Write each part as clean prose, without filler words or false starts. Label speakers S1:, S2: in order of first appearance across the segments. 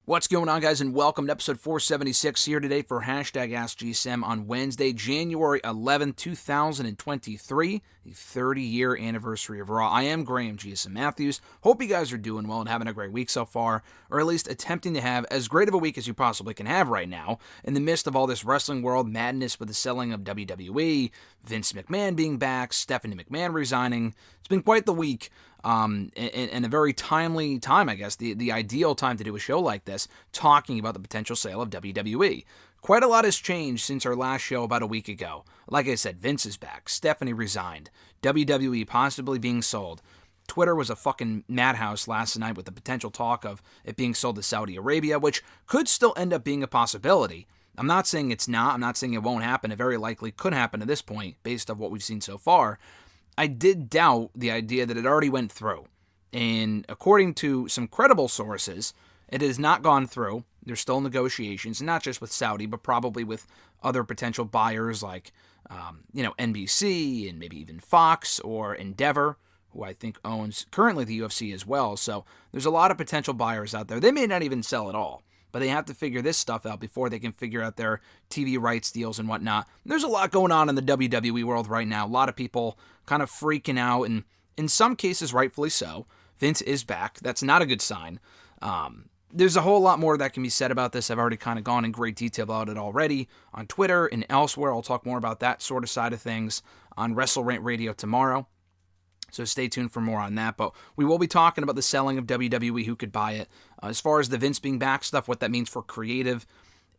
S1: What's going on, guys, and welcome to episode 476 here today for hashtag AskGSM on Wednesday, January 11th, 2023, the 30-year anniversary of Raw. I am Graham GSM Matthews. Hope you guys are doing well and having a great week so far, or at least attempting to have as great of a week as you possibly can have right now in the midst of all this wrestling world madness with the selling of WWE, Vince McMahon being back, Stephanie McMahon resigning. It's been quite the week. And a very timely time, I guess, the ideal time to do a show like this, talking about the potential sale of WWE. Quite a lot has changed since our last show about a week ago. Like I said, Vince is back, Stephanie resigned, WWE possibly being sold. Twitter was a fucking madhouse last night with the potential talk of it being sold to Saudi Arabia, which could still end up being a possibility. I'm not saying it's not, I'm not saying it won't happen, it very likely could happen at this point, based on what we've seen so far. I did doubt the idea that it already went through. And according to some credible sources, it has not gone through. There's still negotiations, not just with Saudi, but probably with other potential buyers like, NBC and maybe even Fox or Endeavor, who I think owns currently the UFC as well. So there's a lot of potential buyers out there. They may not even sell at all, but they have to figure this stuff out before they can figure out their TV rights deals and whatnot. There's a lot going on in the WWE world right now. A lot of people kind of freaking out, and in some cases, rightfully so. Vince is back. That's not a good sign. There's a whole lot more that can be said about this. I've already kind of gone in great detail about it already on Twitter and elsewhere. I'll talk more about that sort of side of things on WrestleRant Radio tomorrow. So stay tuned for more on that. But we will be talking about the selling of WWE, who could buy it. As far as the Vince being back stuff, what that means for creative.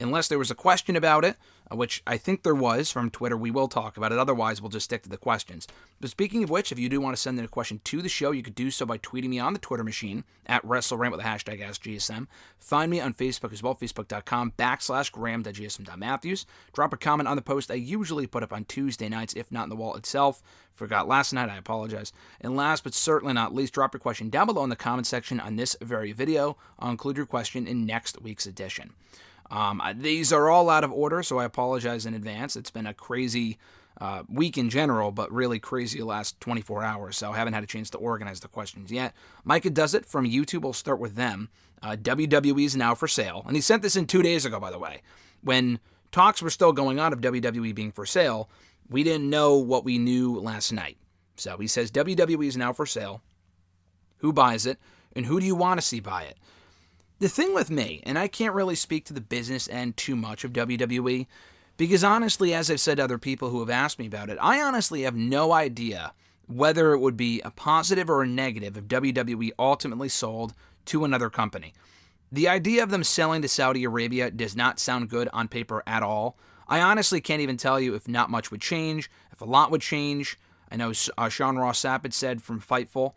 S1: Unless there was a question about it, which I think there was from Twitter, we will talk about it. Otherwise, we'll just stick to the questions. But speaking of which, if you do want to send in a question to the show, you could do so by tweeting me on the Twitter machine at WrestleRant with the hashtag AskGSM. Find me on Facebook as well, facebook.com/Graham.GSM.Matthews. Drop a comment on the post I usually put up on Tuesday nights, if not in the wall itself. Forgot last night, I apologize. And last but certainly not least, drop your question down below in the comment section on this very video. I'll include your question in next week's edition. These are all out of order, so I apologize in advance. It's been a crazy week in general, but really crazy the last 24 hours, so I haven't had a chance to organize the questions yet. Micah does it from YouTube. We'll start with them. WWE is now for sale, and he sent this in 2 days ago, by the way. When talks were still going on of WWE being for sale, we didn't know what we knew last night. So he says WWE is now for sale. Who buys it, and who do you want to see buy it? The thing with me, and I can't really speak to the business end too much of WWE, because honestly, as I've said to other people who have asked me about it, I honestly have no idea whether it would be a positive or a negative if WWE ultimately sold to another company. The idea of them selling to Saudi Arabia does not sound good on paper at all. I honestly can't even tell you if not much would change, if a lot would change. I know Sean Ross Sapp had said from Fightful,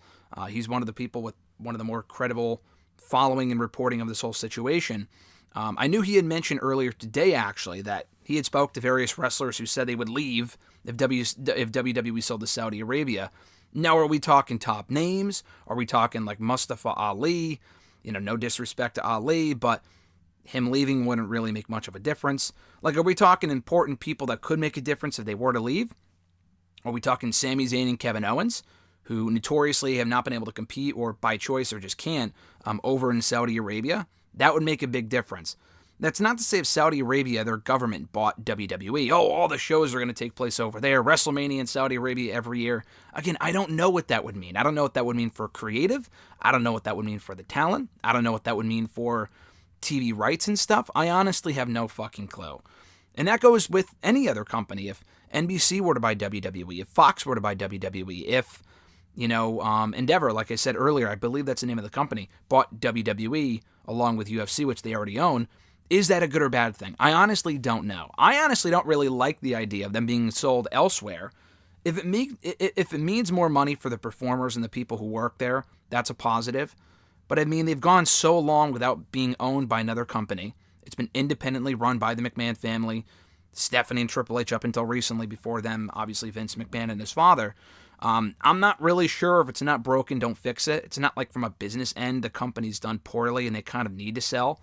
S1: he's one of the people with one of the more credible following and reporting of this whole situation. I knew he had mentioned earlier today, actually, that he had spoke to various wrestlers who said they would leave if WWE sold to Saudi Arabia. Now, are we talking top names? Are we talking like Mustafa Ali? No disrespect to Ali, but him leaving wouldn't really make much of a difference. Like, are we talking important people that could make a difference if they were to leave? Are we talking Sami Zayn and Kevin Owens, who notoriously have not been able to compete or by choice or just can't over in Saudi Arabia? That would make a big difference. That's not to say if Saudi Arabia, their government, bought WWE. Oh, all the shows are going to take place over there. WrestleMania in Saudi Arabia every year. Again, I don't know what that would mean. I don't know what that would mean for creative. I don't know what that would mean for the talent. I don't know what that would mean for TV rights and stuff. I honestly have no fucking clue. And that goes with any other company. If NBC were to buy WWE, if Fox were to buy WWE, if Endeavor, like I said earlier, I believe that's the name of the company, bought WWE along with UFC, which they already own. Is that a good or bad thing? I honestly don't know. I honestly don't really like the idea of them being sold elsewhere. If it means more money for the performers and the people who work there, that's a positive. But I mean, they've gone so long without being owned by another company. It's been independently run by the McMahon family, Stephanie and Triple H up until recently, before them, obviously Vince McMahon and his father. I'm not really sure. If it's not broken, don't fix it. It's not like from a business end the company's done poorly and they kind of need to sell.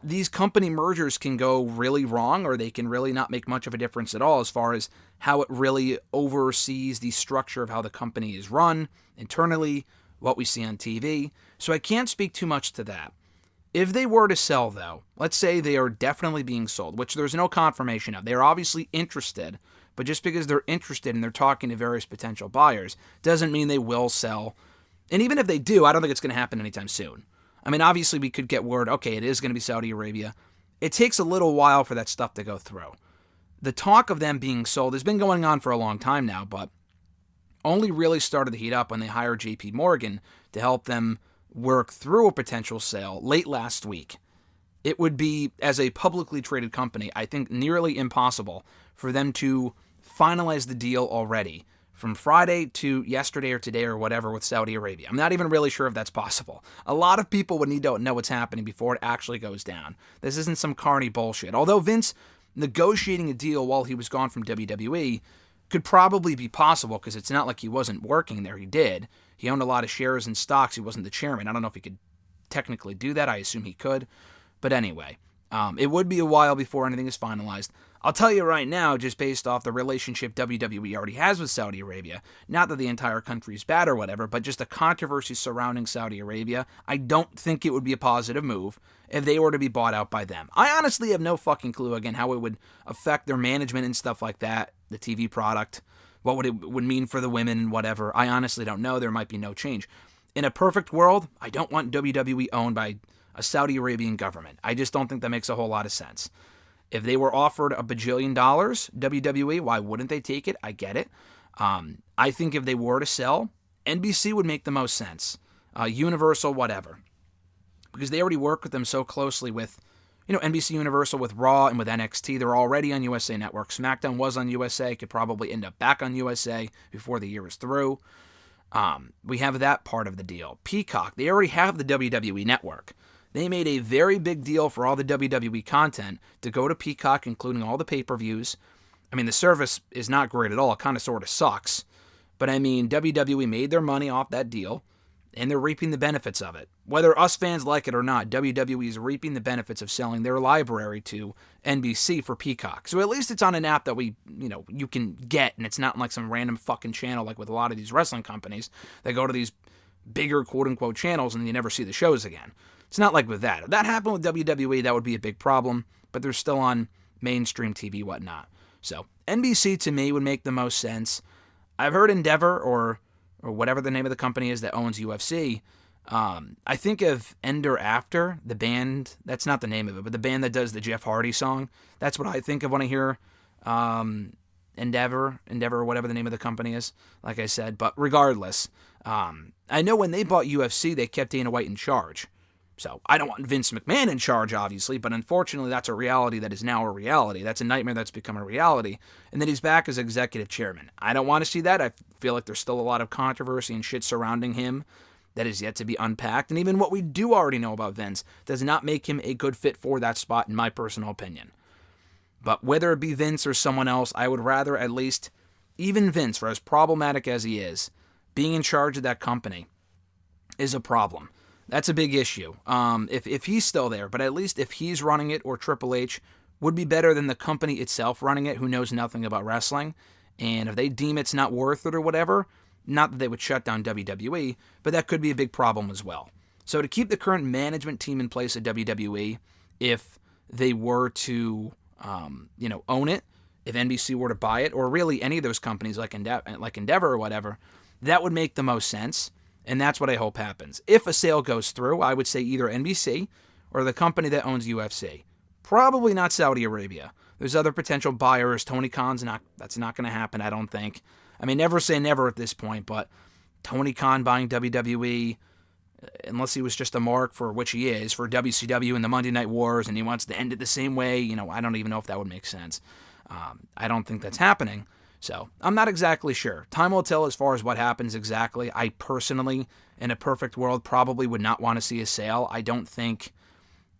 S1: These company mergers can go really wrong, or they can really not make much of a difference at all as far as how it really oversees the structure of how the company is run internally, what we see on TV. So I can't speak too much to that. If they were to sell, though, let's say they are definitely being sold, which there's no confirmation of. They're obviously interested, but just because they're interested and they're talking to various potential buyers doesn't mean they will sell. And even if they do, I don't think it's going to happen anytime soon. I mean, obviously we could get word, okay, it is going to be Saudi Arabia. It takes a little while for that stuff to go through. The talk of them being sold has been going on for a long time now, but only really started to heat up when they hired JP Morgan to help them work through a potential sale late last week. It would be, as a publicly traded company, I think nearly impossible for them to finalize the deal already from Friday to yesterday or today or whatever with Saudi Arabia. I'm not even really sure if that's possible. A lot of people would need to know what's happening before it actually goes down. This isn't some carny bullshit. Although Vince negotiating a deal while he was gone from WWE could probably be possible because it's not like he wasn't working there. He did. He owned a lot of shares and stocks. He wasn't the chairman. I don't know if he could technically do that. I assume he could. But anyway, it would be a while before anything is finalized. I'll tell you right now, just based off the relationship WWE already has with Saudi Arabia, not that the entire country is bad or whatever, but just the controversy surrounding Saudi Arabia, I don't think it would be a positive move if they were to be bought out by them. I honestly have no fucking clue, again, how it would affect their management and stuff like that, the TV product, what it would mean for the women and whatever. I honestly don't know. There might be no change. In a perfect world, I don't want WWE owned by a Saudi Arabian government. I just don't think that makes a whole lot of sense. If they were offered $1 bajillion, WWE, why wouldn't they take it? I get it. I think if they were to sell, NBC would make the most sense. Universal, whatever. Because they already work with them so closely with, NBC Universal with Raw and with NXT. They're already on USA Network. SmackDown was on USA, could probably end up back on USA before the year is through. We have that part of the deal. Peacock, they already have the WWE Network. They made a very big deal for all the WWE content to go to Peacock, including all the pay-per-views. I mean, the service is not great at all. It kind of sort of sucks. But I mean, WWE made their money off that deal, and they're reaping the benefits of it. Whether us fans like it or not, WWE is reaping the benefits of selling their library to NBC for Peacock. So at least it's on an app that you can get, and it's not like some random fucking channel like with a lot of these wrestling companies that go to these bigger quote-unquote channels and you never see the shows again. It's not like with that. If that happened with WWE, that would be a big problem, but they're still on mainstream TV, whatnot. So NBC, to me, would make the most sense. I've heard Endeavor, or whatever the name of the company is that owns UFC. I think of Ender After, the band. That's not the name of it, but the band that does the Jeff Hardy song. That's what I think of when I hear Endeavor, or whatever the name of the company is, like I said. But regardless, I know when they bought UFC, they kept Dana White in charge. So I don't want Vince McMahon in charge, obviously, but unfortunately that's a reality that is now a reality. That's a nightmare that's become a reality. And then he's back as executive chairman. I don't want to see that. I feel like there's still a lot of controversy and shit surrounding him that is yet to be unpacked. And even what we do already know about Vince does not make him a good fit for that spot, in my personal opinion. But whether it be Vince or someone else, I would rather at least, even Vince, for as problematic as he is, being in charge of that company is a problem. That's a big issue. If he's still there, but at least if he's running it, or Triple H, would be better than the company itself running it, who knows nothing about wrestling. And if they deem it's not worth it or whatever, not that they would shut down WWE, but that could be a big problem as well. So to keep the current management team in place at WWE, if they were to, own it, if NBC were to buy it, or really any of those companies like Endeavor or whatever, that would make the most sense. And that's what I hope happens. If a sale goes through, I would say either NBC or the company that owns UFC. Probably not Saudi Arabia. There's other potential buyers. Tony Khan's that's not going to happen, I don't think. I mean, never say never at this point, but Tony Khan buying WWE, unless he was just a mark, for which he is, for WCW and the Monday Night Wars, and he wants to end it the same way, I don't even know if that would make sense. I don't think that's happening. So, I'm not exactly sure. Time will tell as far as what happens exactly. I personally, in a perfect world, probably would not want to see a sale. I don't think,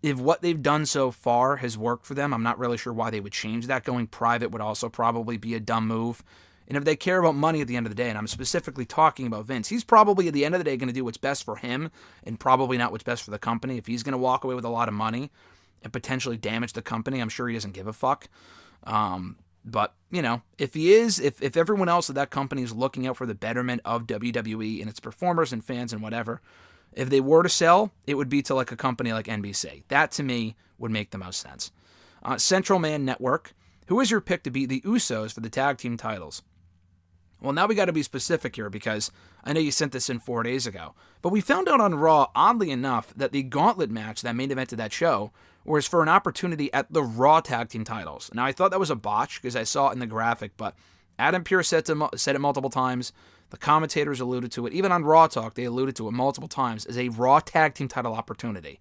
S1: if what they've done so far has worked for them, I'm not really sure why they would change that. Going private would also probably be a dumb move. And if they care about money at the end of the day, and I'm specifically talking about Vince, he's probably at the end of the day going to do what's best for him, and probably not what's best for the company. If he's going to walk away with a lot of money and potentially damage the company, I'm sure he doesn't give a fuck. But, if he is, if everyone else at that company is looking out for the betterment of WWE and its performers and fans and whatever, If they were to sell, it would be to like a company like NBC. That, to me, would make the most sense. Central Man Network. Who is your pick to beat the Usos for the tag team titles? Well, now we got to be specific here because I know you sent this in 4 days ago. But we found out on Raw, oddly enough, that the gauntlet match that main evented that show was for an opportunity at the Raw tag team titles. Now, I thought that was a botch because I saw it in the graphic, but Adam Pearce said it multiple times. The commentators alluded to it. Even on Raw Talk, they alluded to it multiple times as a Raw tag team title opportunity.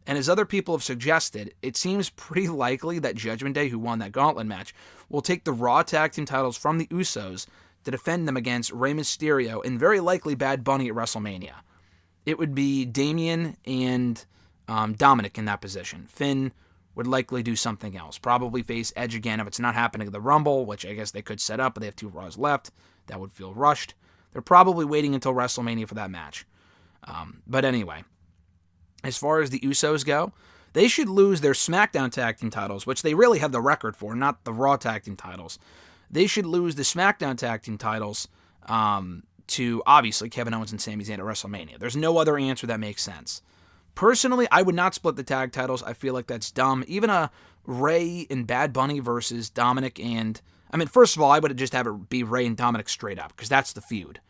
S1: And as other people have suggested, it seems pretty likely that Judgment Day, who won that gauntlet match, will take the Raw tag team titles from the Usos to defend them against Rey Mysterio and very likely Bad Bunny at WrestleMania. It would be Damian and Dominic in that position. Finn would likely do something else. Probably face Edge again if it's not happening at the Rumble, which I guess they could set up, but they have 2 Raws left. That would feel rushed. They're probably waiting until WrestleMania for that match. But anyway, as far as the Usos go, they should lose their SmackDown tag team titles, which they really have the record for, not the Raw tag team titles. They should lose the SmackDown tag team titles to, obviously, Kevin Owens and Sami Zayn at WrestleMania. There's no other answer that makes sense. Personally, I would not split the tag titles. I feel like that's dumb. Even a Rey and Bad Bunny versus Dominic and... I mean, first of all, I would just have it be Rey and Dominic straight up, because that's the feud.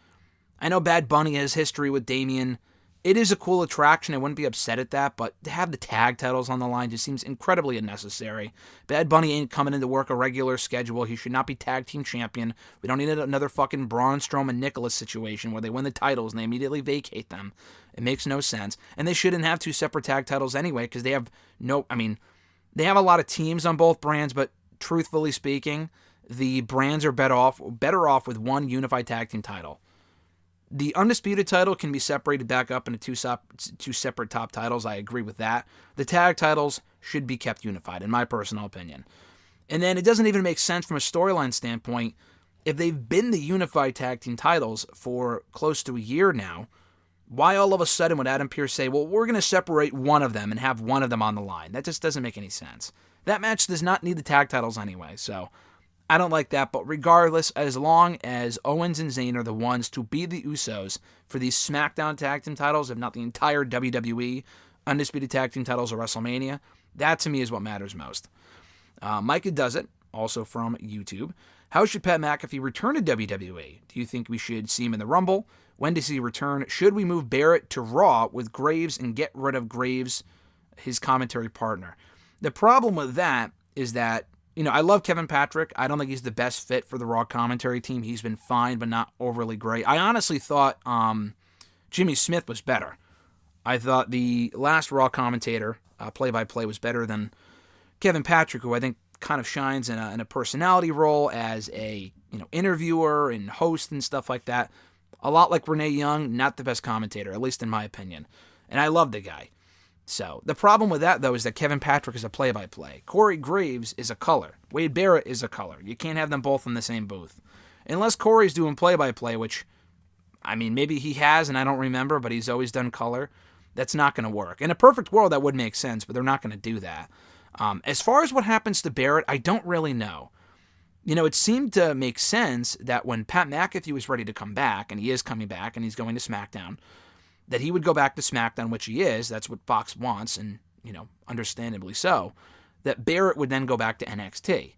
S1: I know Bad Bunny has history with Damian. It is a cool attraction. I wouldn't be upset at that, but to have the tag titles on the line just seems incredibly unnecessary. Bad Bunny ain't coming in to work a regular schedule. He should not be tag team champion. We don't need another fucking Braun Strowman Nicholas situation where they win the titles and they immediately vacate them. It makes no sense. And they shouldn't have 2 separate tag titles anyway, because they have they have a lot of teams on both brands, but truthfully speaking, the brands are better off with one unified tag team title. The Undisputed title can be separated back up into 2 separate top titles. I agree with that. The tag titles should be kept unified, in my personal opinion. And then it doesn't even make sense from a storyline standpoint. If they've been the unified tag team titles for close to a year now, why all of a sudden would Adam Pearce say, well, we're going to separate one of them and have one of them on the line? That just doesn't make any sense. That match does not need the tag titles anyway, so I don't like that. But regardless, as long as Owens and Zayn are the ones to beat the Usos for these SmackDown tag team titles, if not the entire WWE Undisputed tag team titles or WrestleMania, that to me is what matters most. Micah Does It, also from YouTube. How should Pat McAfee return to WWE? Do you think we should see him in the Rumble? When does he return? Should we move Barrett to Raw with Graves and get rid of Graves, his commentary partner? The problem with that is that, I love Kevin Patrick. I don't think he's the best fit for the Raw commentary team. He's been fine, but not overly great. I honestly thought Jimmy Smith was better. I thought the last Raw commentator, play-by-play, was better than Kevin Patrick, who I think kind of shines in a personality role as a interviewer and host and stuff like that. A lot like Renee Young, not the best commentator, at least in my opinion. And I love the guy. So, the problem with that, though, is that Kevin Patrick is a play-by-play. Corey Graves is a color. Wade Barrett is a color. You can't have them both in the same booth. Unless Corey's doing play-by-play, which, maybe he has and I don't remember, but he's always done color. That's not going to work. In a perfect world, that would make sense, but they're not going to do that. As far as what happens to Barrett, I don't really know. It seemed to make sense that when Pat McAfee was ready to come back, and he is coming back, and he's going to SmackDown, that he would go back to SmackDown, which he is. That's what Fox wants, and, understandably so. That Barrett would then go back to NXT.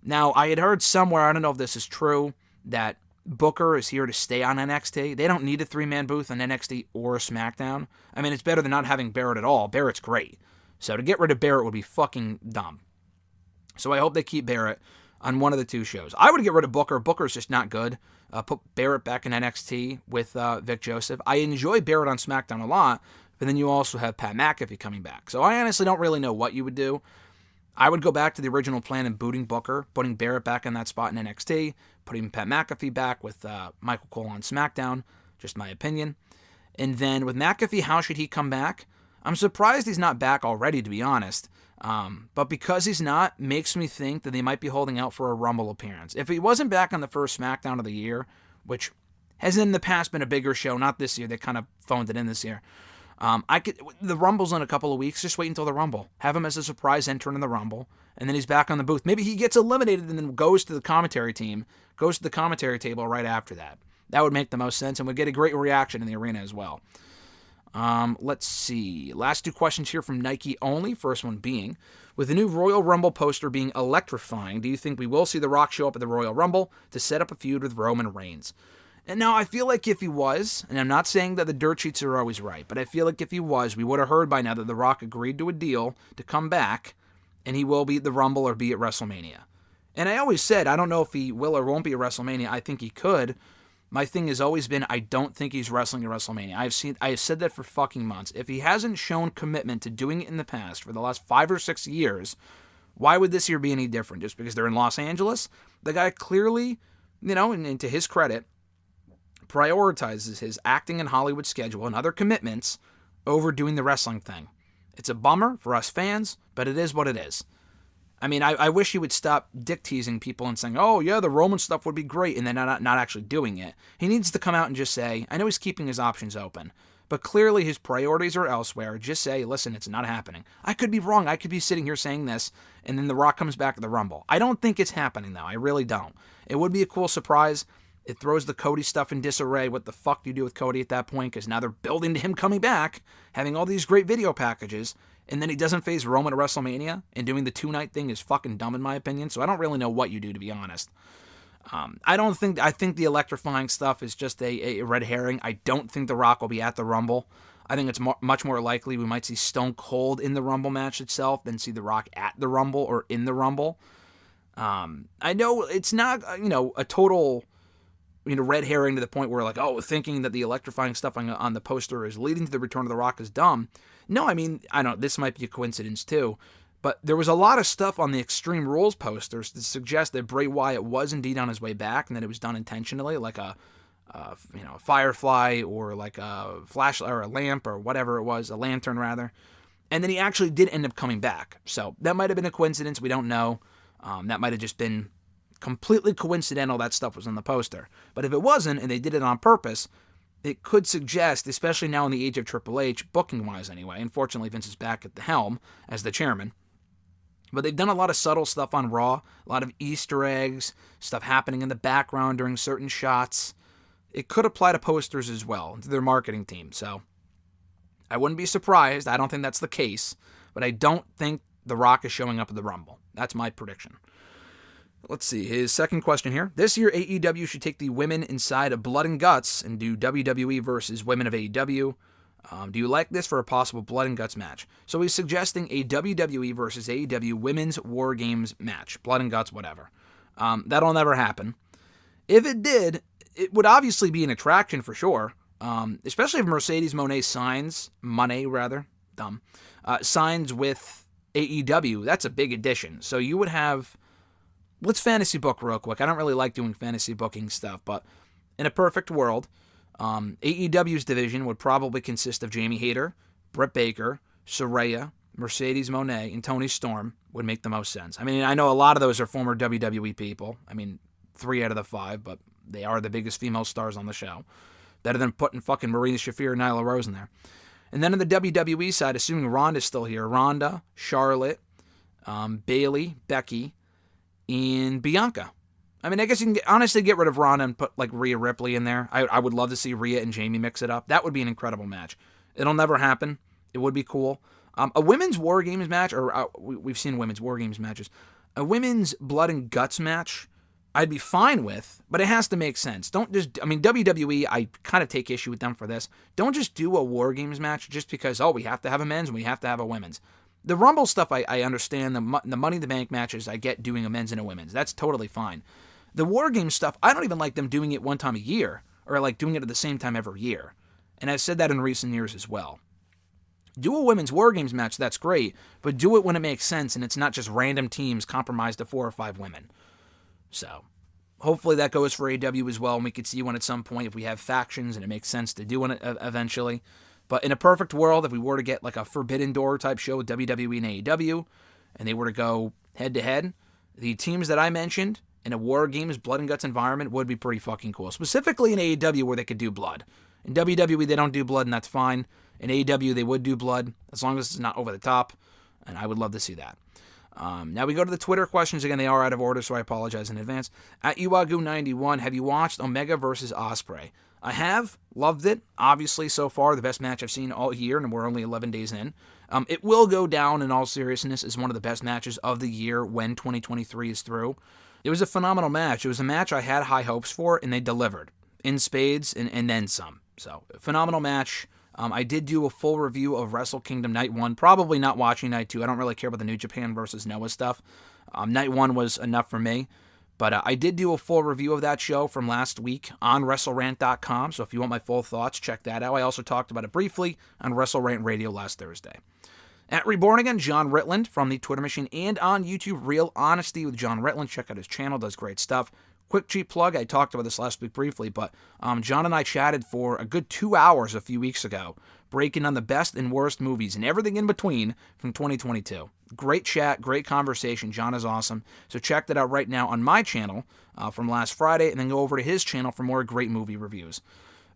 S1: Now, I had heard somewhere, I don't know if this is true, that Booker is here to stay on NXT. They don't need a 3-man booth on NXT or SmackDown. It's better than not having Barrett at all. Barrett's great. So to get rid of Barrett would be fucking dumb. So I hope they keep Barrett on one of the 2 shows. I would get rid of Booker. Booker's just not good. Put Barrett back in NXT with Vic Joseph. I enjoy Barrett on SmackDown a lot, but then you also have Pat McAfee coming back. So I honestly don't really know what you would do. I would go back to the original plan and booting Booker, putting Barrett back in that spot in NXT, putting Pat McAfee back with Michael Cole on SmackDown. Just my opinion. And then with McAfee, how should he come back? I'm surprised he's not back already, to be honest. But because he's not, makes me think that they might be holding out for a Rumble appearance. If he wasn't back on the first SmackDown of the year, which has in the past been a bigger show, not this year, they kind of phoned it in this year. The Rumble's in a couple of weeks, just wait until the Rumble. Have him as a surprise entrant in the Rumble, and then he's back on the booth. Maybe he gets eliminated and then goes to the commentary team, goes to the commentary table right after that. That would make the most sense and would get a great reaction in the arena as well. Let's see. Last two questions here from Nike only. First one being, with the new Royal Rumble poster being electrifying, do you think we will see The Rock show up at the Royal Rumble to set up a feud with Roman Reigns? And now I feel like if he was, and I'm not saying that the dirt sheets are always right, but I feel like if he was, we would have heard by now that The Rock agreed to a deal to come back, and he will be at the Rumble or be at WrestleMania. And I always said, I don't know if he will or won't be at WrestleMania. I think he could. My thing has always been, I don't think he's wrestling at WrestleMania. I have said that for fucking months. If he hasn't shown commitment to doing it in the past for the last 5 or 6 years, why would this year be any different? Just because they're in Los Angeles? The guy clearly, and to his credit, prioritizes his acting and Hollywood schedule and other commitments over doing the wrestling thing. It's a bummer for us fans, but it is what it is. I mean, I wish he would stop dick teasing people and saying, oh yeah, the Roman stuff would be great, and then not actually doing it. He needs to come out and just say, I know he's keeping his options open, but clearly his priorities are elsewhere. Just say, listen, it's not happening. I could be wrong. I could be sitting here saying this, and then The Rock comes back at the Rumble. I don't think it's happening, though. I really don't. It would be a cool surprise. It throws the Cody stuff in disarray. What the fuck do you do with Cody at that point? Because now they're building to him coming back, having all these great video packages, and then he doesn't face Roman at WrestleMania, and doing the 2-night thing is fucking dumb in my opinion, so I don't really know what you do, to be honest. I think the electrifying stuff is just a red herring. I don't think The Rock will be at the Rumble. I think it's much more likely we might see Stone Cold in the Rumble match itself than see The Rock at the Rumble or in the Rumble. I know it's not, a total red herring to the point where thinking that the electrifying stuff on the poster is leading to the return of The Rock is dumb. No, I mean, I don't know, this might be a coincidence too, but there was a lot of stuff on the Extreme Rules posters to suggest that Bray Wyatt was indeed on his way back and that it was done intentionally, like a firefly or like a flashlight or a lamp or whatever it was, a lantern rather. And then he actually did end up coming back. So that might have been a coincidence. We don't know. That might have just been completely coincidental that stuff was on the poster. But if it wasn't, and they did it on purpose, it could suggest, especially now in the age of Triple H, booking-wise anyway, unfortunately Vince is back at the helm as the chairman, but they've done a lot of subtle stuff on Raw, a lot of Easter eggs, stuff happening in the background during certain shots. It could apply to posters as well, to their marketing team, so I wouldn't be surprised. I don't think that's the case, but I don't think The Rock is showing up at the Rumble. That's my prediction. Let's see, his second question here. This year, AEW should take the women inside of Blood and Guts and do WWE versus women of AEW. Do you like this for a possible Blood and Guts match? So he's suggesting a WWE versus AEW women's War Games match. Blood and Guts, whatever. That'll never happen. If it did, it would obviously be an attraction for sure. Especially if Mercedes Moné signs with AEW. That's a big addition. So you would have... Let's fantasy book real quick. I don't really like doing fantasy booking stuff, but in a perfect world, AEW's division would probably consist of Jamie Hayter, Britt Baker, Saraya, Mercedes Moné, and Toni Storm would make the most sense. I mean, I know a lot of those are former WWE people. I mean, 3 out of the 5, but they are the biggest female stars on the show. Better than putting fucking Marina Shafir and Nyla Rose in there. And then on the WWE side, assuming Ronda's still here, Ronda, Charlotte, Bayley, Becky, and Bianca. I mean, I guess you can honestly get rid of Ronda and put like Rhea Ripley in there. I would love to see Rhea and Jamie mix it up. That would be an incredible match. It'll never happen. It would be cool. A women's War Games match, or we've seen women's War Games matches. A women's Blood and Guts match, I'd be fine with, but it has to make sense. Don't just, I mean, WWE, I kind of take issue with them for this. Don't just do a War Games match just because, we have to have a men's and we have to have a women's. The Rumble stuff, I understand. The Money in the Bank matches, I get doing a men's and a women's. That's totally fine. The War Games stuff, I don't even like them doing it one time a year, or like doing it at the same time every year. And I've said that in recent years as well. Do a women's War Games match, that's great, but do it when it makes sense and it's not just random teams compromised to 4 or 5 women. So, hopefully that goes for AEW as well, and we could see one at some point if we have factions and it makes sense to do one eventually. But in a perfect world, if we were to get like a Forbidden Door type show with WWE and AEW, and they were to go head-to-head, the teams that I mentioned in a War Games Blood and Guts environment would be pretty fucking cool. Specifically in AEW where they could do blood. In WWE, they don't do blood, and that's fine. In AEW, they would do blood, as long as it's not over the top, and I would love to see that. Now we go to the Twitter questions. Again, they are out of order, so I apologize in advance. At Uwagu91, have you watched Omega versus Ospreay? I have. Loved it. Obviously, so far, the best match I've seen all year, and we're only 11 days in. It will go down, in all seriousness, as one of the best matches of the year when 2023 is through. It was a phenomenal match. It was a match I had high hopes for, and they delivered. In spades, and then some. So, phenomenal match. I did do a full review of Wrestle Kingdom Night 1, probably not watching Night 2. I don't really care about the New Japan versus Noah stuff. Night 1 was enough for me. But I did do a full review of that show from last week on WrestleRant.com, so if you want my full thoughts, check that out. I also talked about it briefly on WrestleRant Radio last Thursday. At Reborn Again, John Ritland from the Twitter machine and on YouTube, Real Honesty with John Ritland. Check out his channel, does great stuff. Quick cheap plug, I talked about this last week briefly, but John and I chatted for a good 2 hours a few weeks ago, breaking on the best and worst movies and everything in between from 2022. Great chat, great conversation. John is awesome. So check that out right now on my channel from last Friday, and then go over to his channel for more great movie reviews.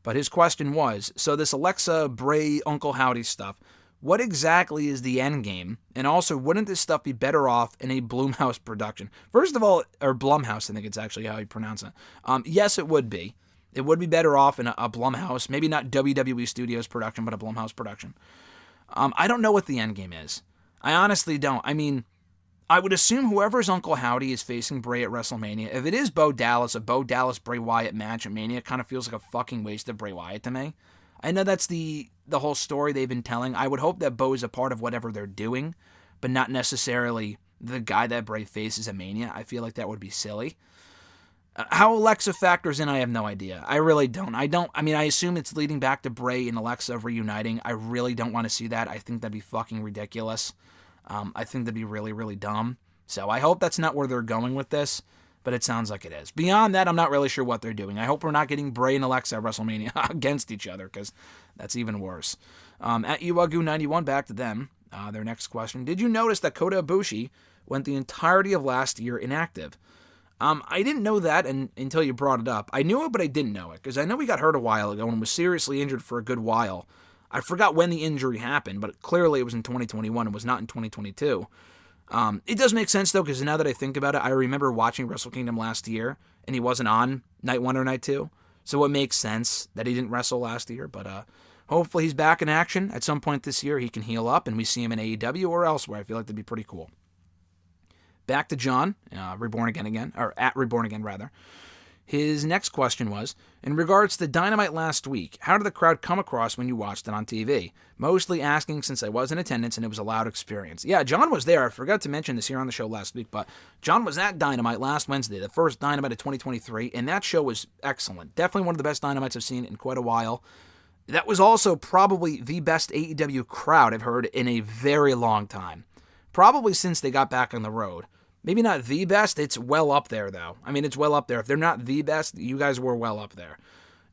S1: But his question was, so this Alexa, Bray, Uncle Howdy stuff, what exactly is the end game? And also, wouldn't this stuff be better off in a Blumhouse production? First of all, or Blumhouse, I think it's actually how you pronounce it. Yes, it would be. It would be better off in a Blumhouse, maybe not WWE Studios production, but a Blumhouse production. I don't know what the end game is. I honestly don't. I mean, I would assume whoever's Uncle Howdy is facing Bray at WrestleMania. If it is Bo Dallas, a Bo Dallas-Bray Wyatt match at Mania kind of feels like a fucking waste of Bray Wyatt to me. I know that's the whole story they've been telling. I would hope that Bo is a part of whatever they're doing, but not necessarily the guy that Bray faces at Mania. I feel like that would be silly. How Alexa factors in, I have no idea. I really don't. I mean, I assume it's leading back to Bray and Alexa reuniting. I really don't want to see that. I think that'd be fucking ridiculous. I think that'd be really, really dumb. So I hope that's not where they're going with this, but it sounds like it is. Beyond that, I'm not really sure what they're doing. I hope we're not getting Bray and Alexa at WrestleMania against each other, because that's even worse. At Uwagu91, back to them. Their next question. Did you notice that Kota Ibushi went the entirety of last year inactive? I didn't know that until you brought it up. I knew it, but I didn't know it, because I know he got hurt a while ago and was seriously injured for a good while. I forgot when the injury happened, but clearly it was in 2021. It was not in 2022. It does make sense, though, because now that I think about it, I remember watching Wrestle Kingdom last year, and he wasn't on Night 1 or Night 2. So it makes sense that he didn't wrestle last year, but hopefully he's back in action at some point this year. He can heal up, and we see him in AEW or elsewhere. I feel like that'd be pretty cool. Back to John, Reborn Again, or at Reborn Again, rather. His next question was, in regards to Dynamite last week, how did the crowd come across when you watched it on TV? Mostly asking since I was in attendance and it was a loud experience. Yeah, John was there. I forgot to mention this here on the show last week, but John was at Dynamite last Wednesday, the first Dynamite of 2023, and that show was excellent. Definitely one of the best Dynamites I've seen in quite a while. That was also probably the best AEW crowd I've heard in a very long time. Probably since they got back on the road. Maybe not the best, it's well up there, though. I mean, it's well up there. If they're not the best, you guys were well up there.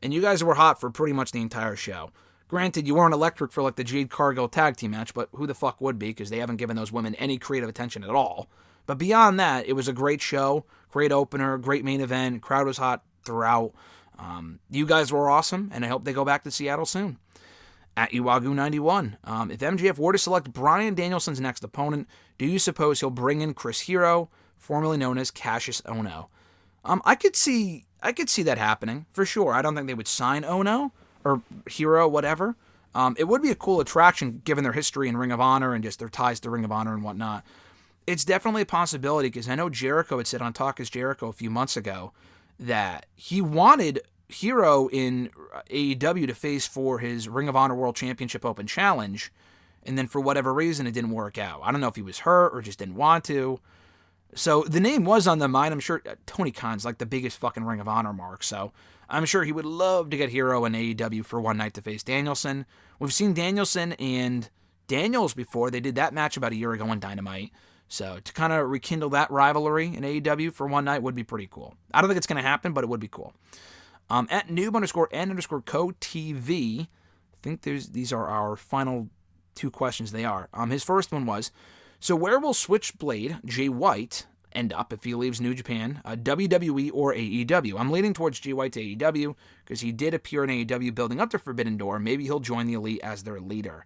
S1: And you guys were hot for pretty much the entire show. Granted, you weren't electric for like the Jade Cargill tag team match, but who the fuck would be, because they haven't given those women any creative attention at all. But beyond that, it was a great show, great opener, great main event, crowd was hot throughout. You guys were awesome, and I hope they go back to Seattle soon. At Uwagu91, if MJF were to select Bryan Danielson's next opponent, do you suppose he'll bring in Chris Hero, formerly known as Cassius Ohno? I could see that happening, for sure. I don't think they would sign Ohno, or Hero, whatever. It would be a cool attraction, given their history in Ring of Honor and just their ties to Ring of Honor and whatnot. It's definitely a possibility, because I know Jericho had said on Talk is Jericho a few months ago that he wanted Hero in AEW to face for his Ring of Honor World Championship Open Challenge, and then for whatever reason it didn't work out. I don't know if he was hurt or just didn't want to. So the name was on the mind. I'm sure Tony Khan's like the biggest fucking Ring of Honor mark, so I'm sure he would love to get Hero in AEW for one night to face Danielson. We've seen Danielson and Daniels before. They did that match about a year ago on Dynamite. So to kind of rekindle that rivalry in AEW for one night would be pretty cool. I don't think it's going to happen, but it would be cool. At noob_n_co-tv, I think these are our final two questions. They are. His first one was, so where will Switchblade Jay White end up if he leaves New Japan, WWE or AEW? I'm leaning towards Jay White to AEW because he did appear in AEW building up to Forbidden Door. Maybe he'll join the Elite as their leader.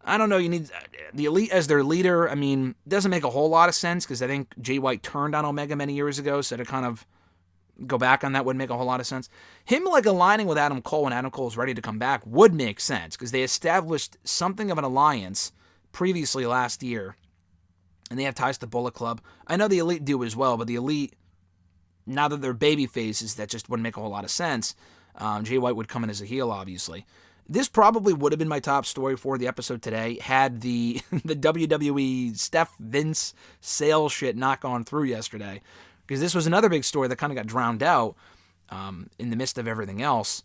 S1: I don't know, you need the Elite as their leader. I mean, doesn't make a whole lot of sense because I think Jay White turned on Omega many years ago, so to kind of go back on that wouldn't make a whole lot of sense. Him like aligning with Adam Cole when Adam Cole is ready to come back would make sense because they established something of an alliance previously last year, and they have ties to the Bullet Club. I know the Elite do as well, but the Elite, now that they're baby faces, that just wouldn't make a whole lot of sense. Jay White would come in as a heel, obviously. This probably would have been my top story for the episode today had the the WWE Steph Vince sales shit not gone through yesterday. Because this was another big story that kind of got drowned out in the midst of everything else.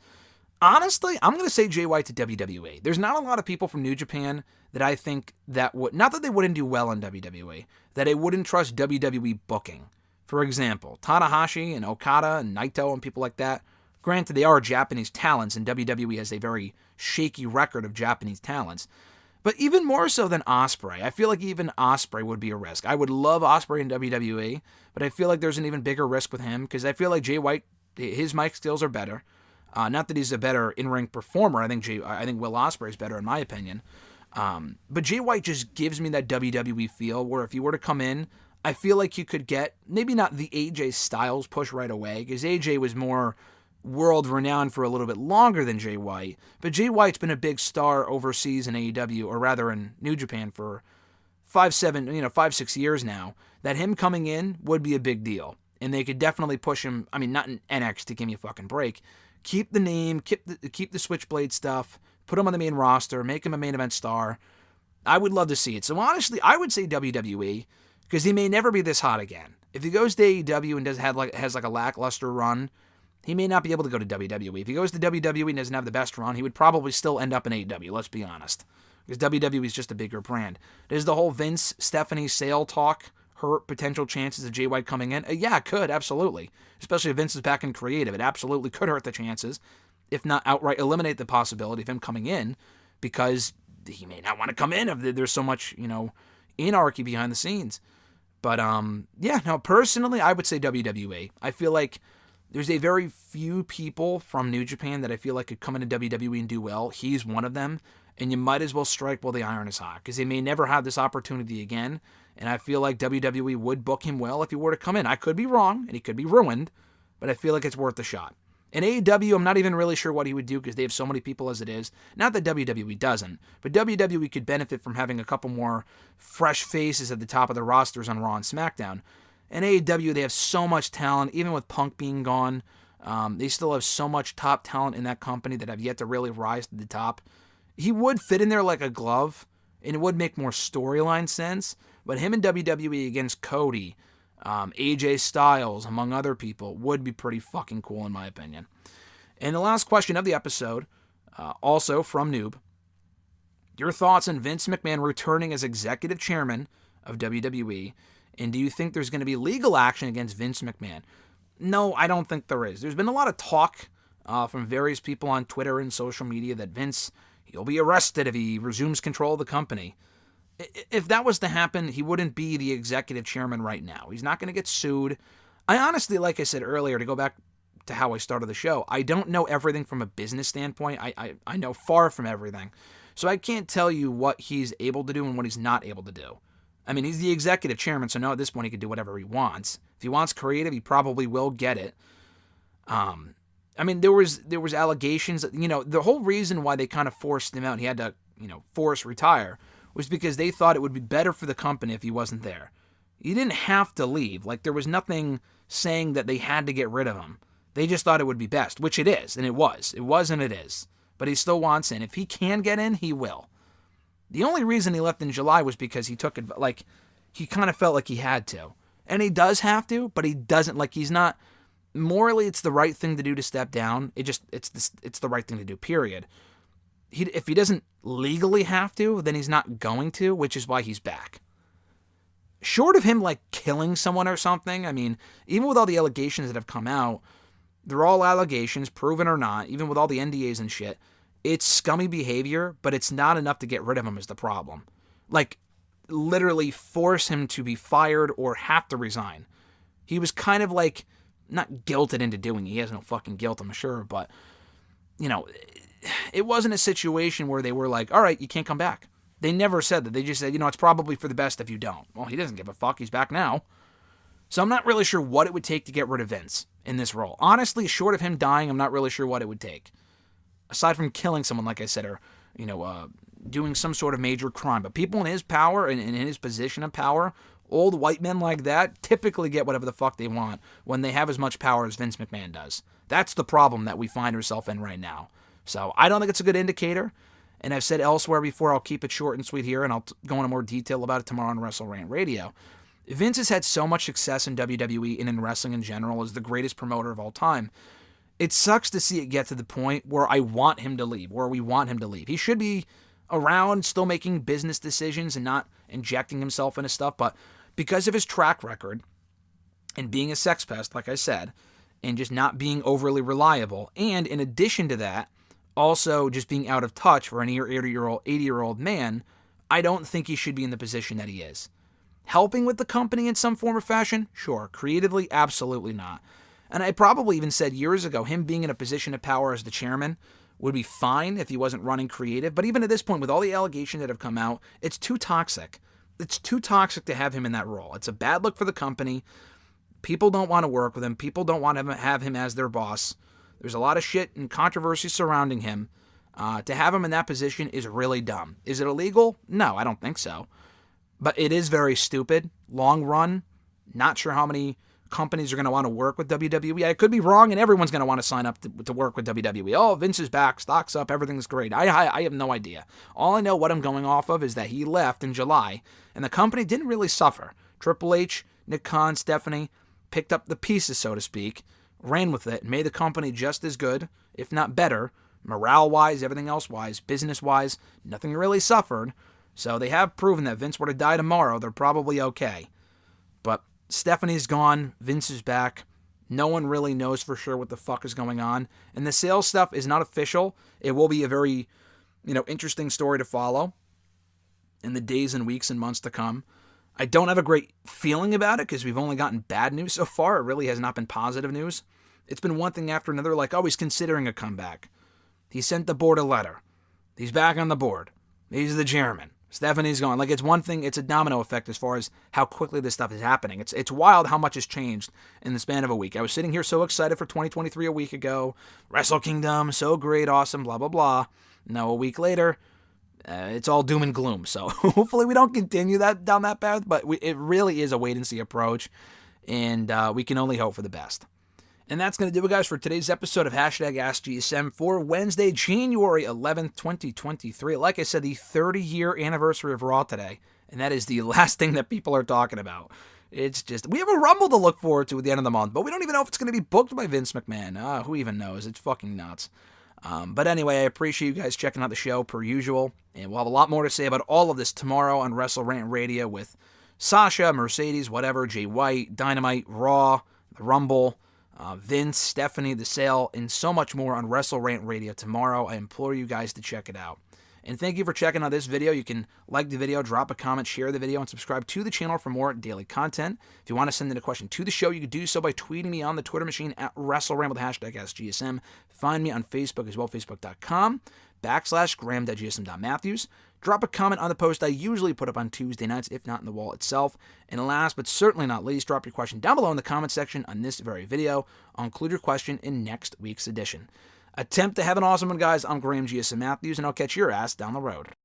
S1: Honestly, I'm going to say Jay White to WWE. There's not a lot of people from New Japan that I think that would, not that they wouldn't do well in WWE, that I wouldn't trust WWE booking. For example, Tanahashi and Okada and Naito and people like that. Granted, they are Japanese talents, and WWE has a very shaky record of Japanese talents. But even more so than Ospreay, I feel like even Ospreay would be a risk. I would love Ospreay in WWE, but I feel like there's an even bigger risk with him because I feel like Jay White, his mic skills are better. Not that he's a better in-ring performer. I think Will Ospreay is better in my opinion. But Jay White just gives me that WWE feel where if you were to come in, I feel like you could get maybe not the AJ Styles push right away because AJ was more world renowned for a little bit longer than Jay White, but Jay White's been a big star overseas in AEW, or rather in New Japan for 5-6 years now, that him coming in would be a big deal. And they could definitely push him, I mean, not in NXT, give me a fucking break. Keep the name, keep the Switchblade stuff, put him on the main roster, make him a main event star. I would love to see it. So honestly, I would say WWE, because he may never be this hot again. If he goes to AEW and has like a lackluster run, he may not be able to go to WWE. If he goes to WWE and doesn't have the best run, he would probably still end up in AEW, let's be honest. Because WWE is just a bigger brand. Does the whole Vince, Stephanie sale talk hurt potential chances of Jay White coming in? Yeah, it could, absolutely. Especially if Vince is back in creative. It absolutely could hurt the chances, if not outright eliminate the possibility of him coming in, because he may not want to come in if there's so much, anarchy behind the scenes. But, personally, I would say WWE. I feel like there's a very few people from New Japan that I feel like could come into WWE and do well. He's one of them, and you might as well strike while the iron is hot, because they may never have this opportunity again, and I feel like WWE would book him well if he were to come in. I could be wrong, and he could be ruined, but I feel like it's worth a shot. In AEW, I'm not even really sure what he would do, because they have so many people as it is. Not that WWE doesn't, but WWE could benefit from having a couple more fresh faces at the top of the rosters on Raw and SmackDown. In AEW, they have so much talent, even with Punk being gone. They still have so much top talent in that company that have yet to really rise to the top. He would fit in there like a glove, and it would make more storyline sense, but him in WWE against Cody, AJ Styles, among other people, would be pretty fucking cool in my opinion. And the last question of the episode, also from Noob, your thoughts on Vince McMahon returning as executive chairman of WWE, and do you think there's going to be legal action against Vince McMahon? No, I don't think there is. There's been a lot of talk from various people on Twitter and social media that Vince, he'll be arrested if he resumes control of the company. If that was to happen, he wouldn't be the executive chairman right now. He's not going to get sued. I honestly, like I said earlier, to go back to how I started the show, I don't know everything from a business standpoint. I know far from everything. So I can't tell you what he's able to do and what he's not able to do. I mean, he's the executive chairman, so now at this point he can do whatever he wants. If he wants creative, he probably will get it. I mean, there was allegations that, the whole reason why they kind of forced him out, he had to, force retire, was because they thought it would be better for the company if he wasn't there. He didn't have to leave. Like, there was nothing saying that they had to get rid of him. They just thought it would be best, which it is, and it was. It was and it is. But he still wants in. If he can get in, he will. The only reason he left in July was because he took it, he kind of felt like he had to. And he does have to, but he doesn't, he's not, morally it's the right thing to do to step down. It's the right thing to do, period. If he doesn't legally have to, then he's not going to, which is why he's back. Short of him, killing someone or something, I mean, even with all the allegations that have come out, they're all allegations, proven or not, even with all the NDAs and shit. It's scummy behavior, but it's not enough to get rid of him is the problem. Literally force him to be fired or have to resign. He was kind of not guilted into doing it. He has no fucking guilt, I'm sure, but, it wasn't a situation where they were all right, you can't come back. They never said that. They just said, it's probably for the best if you don't. Well, he doesn't give a fuck. He's back now. So I'm not really sure what it would take to get rid of Vince in this role. Honestly, short of him dying, I'm not really sure what it would take. Aside from killing someone, like I said, or, doing some sort of major crime. But people in his power and in his position of power, old white men like that, typically get whatever the fuck they want when they have as much power as Vince McMahon does. That's the problem that we find ourselves in right now. So I don't think it's a good indicator. And I've said elsewhere before, I'll keep it short and sweet here, and I'll go into more detail about it tomorrow on WrestleRant Radio. Vince has had so much success in WWE and in wrestling in general as the greatest promoter of all time. It sucks to see it get to the point where I want him to leave, where we want him to leave. He should be around, still making business decisions and not injecting himself into stuff, but because of his track record and being a sex pest, like I said, and just not being overly reliable, and in addition to that, also just being out of touch for an 80-year-old man, I don't think he should be in the position that he is. Helping with the company in some form or fashion? Sure. Creatively? Absolutely not. And I probably even said years ago, him being in a position of power as the chairman would be fine if he wasn't running creative. But even at this point, with all the allegations that have come out, it's too toxic. It's too toxic to have him in that role. It's a bad look for the company. People don't want to work with him. People don't want to have him as their boss. There's a lot of shit and controversy surrounding him. To have him in that position is really dumb. Is it illegal? No, I don't think so. But it is very stupid. Long run, not sure how many companies are going to want to work with WWE. I could be wrong, and everyone's going to want to sign up to work with WWE. Oh, Vince is back, stock's up, everything's great. I have no idea. All I know what I'm going off of is that he left in July, and the company didn't really suffer. Triple H, Nick Khan, Stephanie picked up the pieces, so to speak, ran with it, made the company just as good, if not better, morale-wise, everything else-wise, business-wise. Nothing really suffered. So they have proven that Vince were to die tomorrow, they're probably okay. But Stephanie's gone, Vince is back. No one really knows for sure what the fuck is going on. And the sales stuff is not official. It will be a very, interesting story to follow in the days and weeks and months to come. I don't have a great feeling about it because we've only gotten bad news so far. It really has not been positive news. It's been one thing after another, like, he's considering a comeback. He sent the board a letter. He's back on the board. He's the chairman. Stephanie's gone. Like, it's one thing, it's a domino effect as far as how quickly this stuff is happening. It's wild how much has changed in the span of a week. I was sitting here so excited for 2023 a week ago. Wrestle Kingdom, so great, awesome, blah, blah, blah. Now, a week later, it's all doom and gloom. So hopefully we don't continue down that path, but it really is a wait-and-see approach, and we can only hope for the best. And that's going to do it, guys, for today's episode of #AskGSM for Wednesday, January 11th, 2023. Like I said, the 30-year anniversary of Raw today, and that is the last thing that people are talking about. It's just, we have a Rumble to look forward to at the end of the month, but we don't even know if it's going to be booked by Vince McMahon. Who even knows? It's fucking nuts. But anyway, I appreciate you guys checking out the show per usual, and we'll have a lot more to say about all of this tomorrow on WrestleRant Radio with Sasha, Mercedes, whatever, Jay White, Dynamite, Raw, the Rumble, Vince, Stephanie, The Sale, and so much more on WrestleRant Radio tomorrow. I implore you guys to check it out. And thank you for checking out this video. You can like the video, drop a comment, share the video, and subscribe to the channel for more daily content. If you want to send in a question to the show, you can do so by tweeting me on the Twitter machine at WrestleRant with the #AskGSM. Find me on Facebook as well, facebook.com/Graham.gsm.Matthews. Drop a comment on the post I usually put up on Tuesday nights, if not in the wall itself. And last but certainly not least, drop your question down below in the comment section on this very video. I'll include your question in next week's edition. Attempt to have an awesome one, guys. I'm Graham GSM Matthews, and I'll catch your ass down the road.